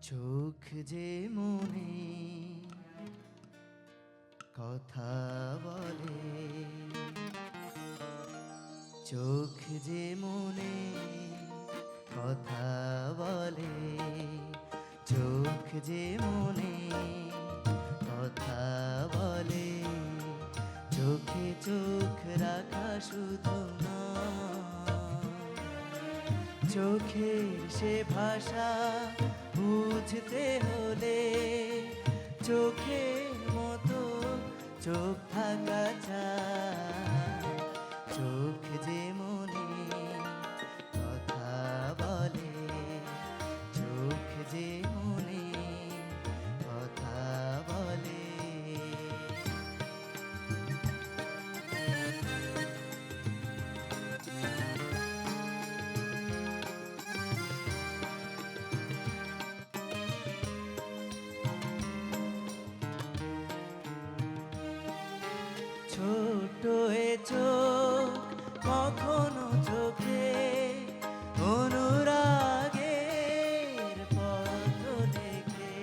চোখ যে মনে কথা বলে, চোখ যে মনে কথা বলে, চোখ যে মনে কথা বলে, চোখে চোখ রাখা শুধু না, চোখের সে ভাষা বুঝতে হলে চোখের মতো চোখ থাকা চাই। চোখ যে মনে কথা বলে, চোখ যে মনে কথা বলে। ছোট এ চোখ কখনো চোখে অনুরাগের পথ দেখে,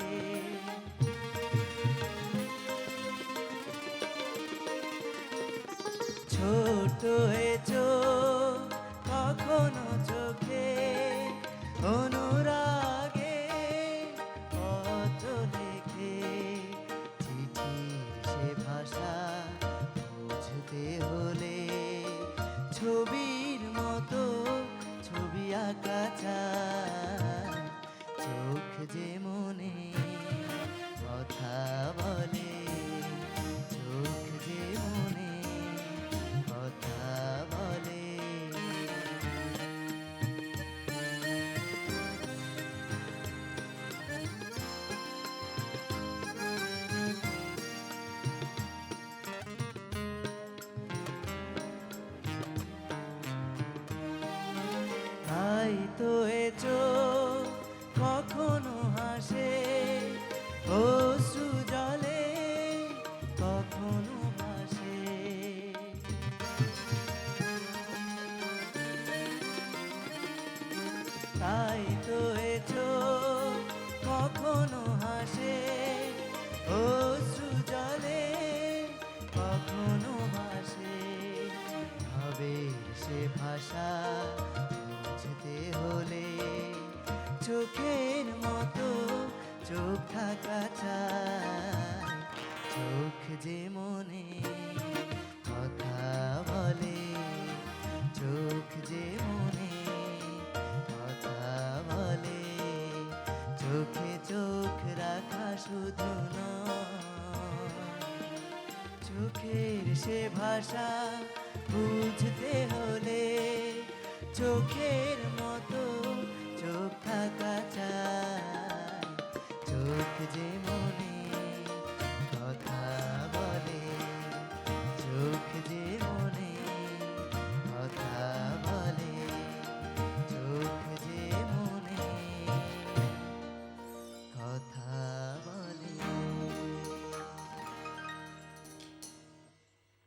ছোট এ চোখ কখনো চোখে অনুরাগের পথ দেখে, চিঠির সে ভাষা বুঝতে হলে ছবির মতো ছবি আঁকা চাই। চোখ যে মনে কথা বলে, চোখ যে মনে কথা বলে। তাই তো এ চোখ কখনো হাসে অশ্রু জলে, কখনো ভাসে, তাই তো এ চোখ কখনো হাসে অশ্রু জলে, কখনো ভাসে। ভাবের সে ভাষা বুঝতে হলে চোখের মতো চোখ থাকা চাই। চোখ যে মনে কথা বলে, চোখ যে মনে কথা বলে, চোখে চোখ রাখা শুধু নয়, চোখের সে ভাষা বুঝতে হলে চোখে